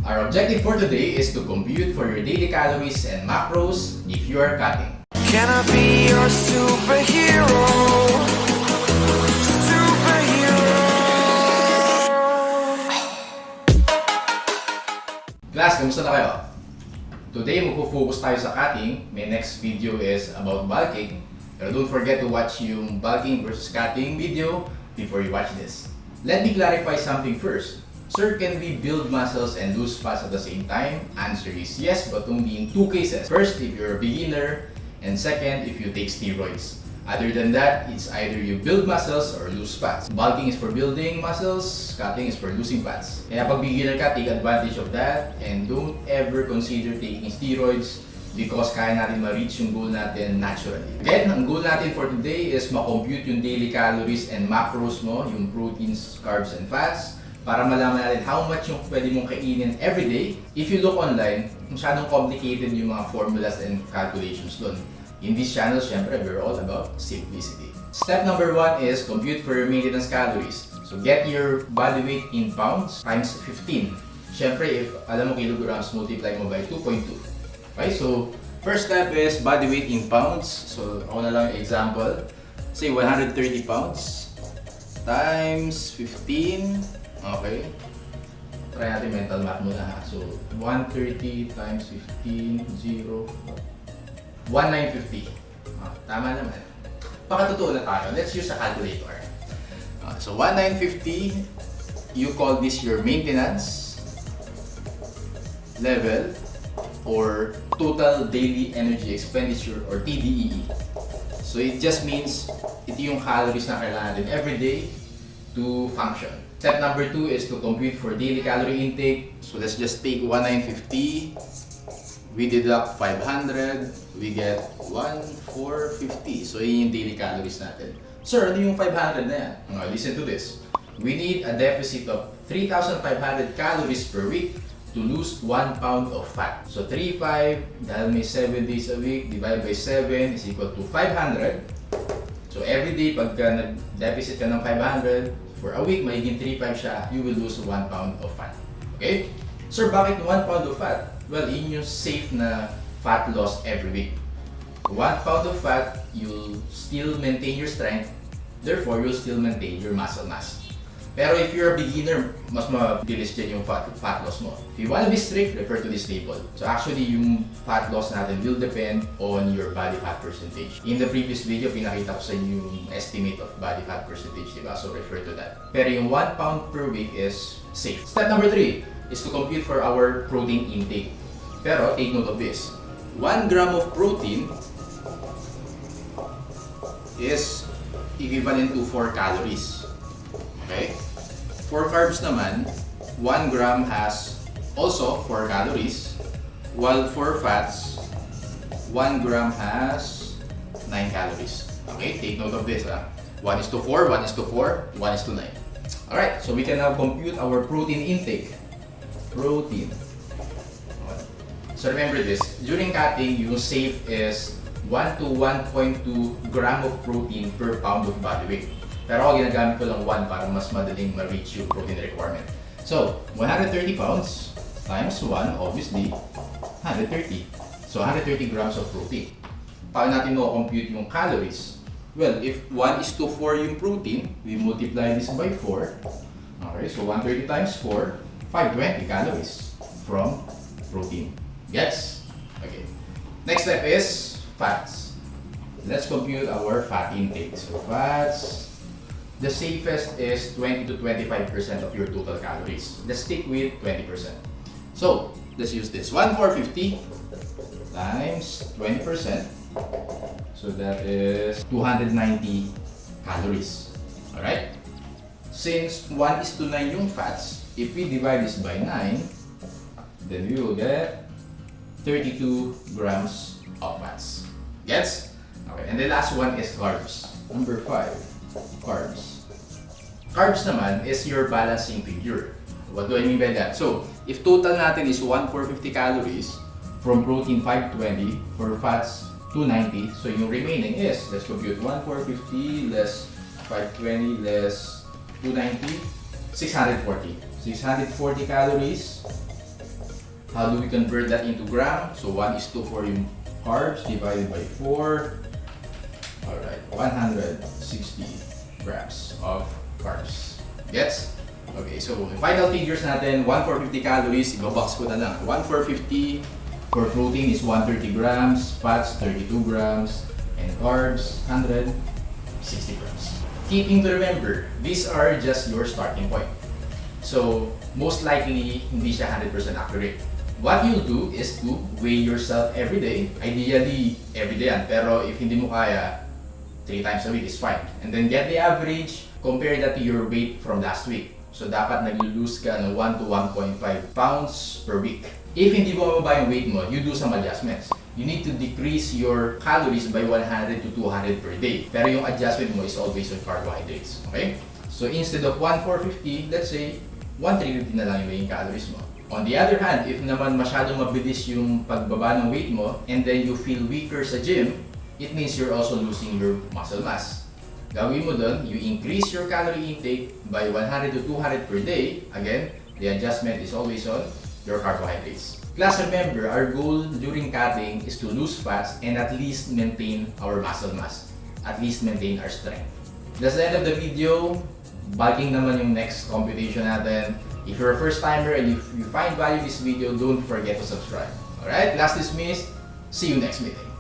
Our objective for today is to compute for your daily calories and macros if you are cutting. Can I be your superhero? Class, kamusta na kayo? Today, magpo-focus tayo sa cutting. My next video is about bulking. Pero don't forget to watch yung bulking versus cutting video before you watch this. Let me clarify something first. Sir, can we build muscles and lose fat at the same time? Answer is yes, but only in two cases. First, if you're a beginner, and second, if you take steroids. Other than that, it's either you build muscles or lose fats. Bulking is for building muscles, cutting is for losing fats. Kaya pag beginner ka, take advantage of that and don't ever consider taking steroids because kaya natin ma-reach yung goal natin naturally. Again, ang goal natin for today is ma-compute yung daily calories and macros mo, yung proteins, carbs, and fats para malaman natin how much yung pwede mong kainin everyday. If you look online, masyadong complicated yung mga formulas and calculations doon. In this channel, syempre, we're all about simplicity. Step number 1 is compute for your maintenance calories. So get your body weight in pounds times 15. Syempre, if alam mo kilograms, multiply mo by 2.2. Okay, so first step is body weight in pounds. So ako na lang yung example. Say 130 pounds times 15. Okay. Try natin mental math muna ha. So 130 times 15, 0. 1950. Tama naman. Pakatotoo na tayo. Let's use a calculator. So 1950, you call this your maintenance level or total daily energy expenditure or TDEE. So it just means ito yung calories na kailangan natin every day to function. Step number 2 is to compute for daily calorie intake. So let's just take 1950. We deduct 500, we get 1,450. So, yun yung daily calories natin. Sir, ano yung 500 na yan? Listen to this. We need a deficit of 3,500 calories per week to lose 1 pound of fat. So, 3,500 dahil may 7 days a week, divide by 7 is equal to 500. So, every day, pagka nag-deficit ka ng 500, for a week, magiging 3,500 siya, you will lose 1 pound of fat. Okay? Sir, bakit 1 pound of fat? Well, yun yung safe na fat loss every week. 1 pound of fat, you'll still maintain your strength, therefore you'll still maintain your muscle mass. Pero if you're a beginner, mas mabilis din yung fat loss mo. If you want to be strict, refer to this table. So actually, yung fat loss natin will depend on your body fat percentage. In the previous video, pinakita ko sa inyo yung estimate of body fat percentage, diba? So refer to that. Pero yung 1 pound per week is safe. Step number 3 is to compute for our protein intake. Pero take note of this. 1 gram of protein is equivalent to 4 calories. Okay? For carbs naman, 1 gram has also 4 calories, while for fats, 1 gram has 9 calories. Okay? Take note of this. 1 is to 4, 1 is to 4, 1 is to 9. Alright, so we can now compute our protein intake. Protein. So remember this, during cutting, yung safe is 1 to 1.2 gram of protein per pound of body weight. Pero ako ginagamit ko lang 1 para mas madaling ma-reach yung protein requirement. So, 130 pounds times 1, obviously, 130. So, 130 grams of protein. Paano natin mo-compute yung calories? Well, if 1 is to 4 yung protein, we multiply this by 4. Okay, so 130 times 4, 520 calories from protein. Gets? Okay. Next step is fats. Let's compute our fat intake. So fats, the safest is 20 to 25% of your total calories. Let's stick with 20%. So, let's use this. 1,450 times 20%. So that is 290 calories. Alright? Since 1 is to 9 yung fats, if we divide this by 9, then we will get 32 grams of fats. Gets? Okay, and the last one is carbs. Number 5, carbs. Carbs naman is your balancing figure. What do I mean by that? So, if total natin is 1,450 calories, from protein 520, for fats 290, so yung remaining is, let's compute 1,450 less 520 less 290, 640. 640 calories How do we convert that into gram? So 1 is to 4 yung carbs divided by 4. Alright, 160 grams of carbs. Gets? Okay, so yung final figures natin, 1,450 calories, ibabox ko na lang. 1,450 for protein is 130 grams, fats 32 grams, and carbs 160 grams. Key thing to remember, these are just your starting point. So, most likely, hindi siya 100% accurate. What you'll do is to weigh yourself every day. Ideally, every day yan. Pero if hindi mo kaya, 3 times a week is fine. And then get the average, compare that to your weight from last week. So, dapat nag-lose ka ng 1 to 1.5 pounds per week. If hindi mo mababa yung weight mo, you do some adjustments. You need to decrease your calories by 100 to 200 per day. Pero yung adjustment mo is always on carbohydrates. Okay? So, instead of 1,450, let's say, 1,350 na lang yung weighing calories mo. On the other hand, if naman masyadong mabilis yung pagbaba ng weight mo and then you feel weaker sa gym, it means you're also losing your muscle mass. Gawin mo doon, you increase your calorie intake by 100 to 200 per day. Again, the adjustment is always on your carbohydrates. Class, remember, our goal during cutting is to lose fats and at least maintain our muscle mass. At least maintain our strength. That's the end of the video. Bulking naman yung next computation natin. If you're a first timer and if you find value in this video, don't forget to subscribe. Alright, last dismissed. See you next meeting.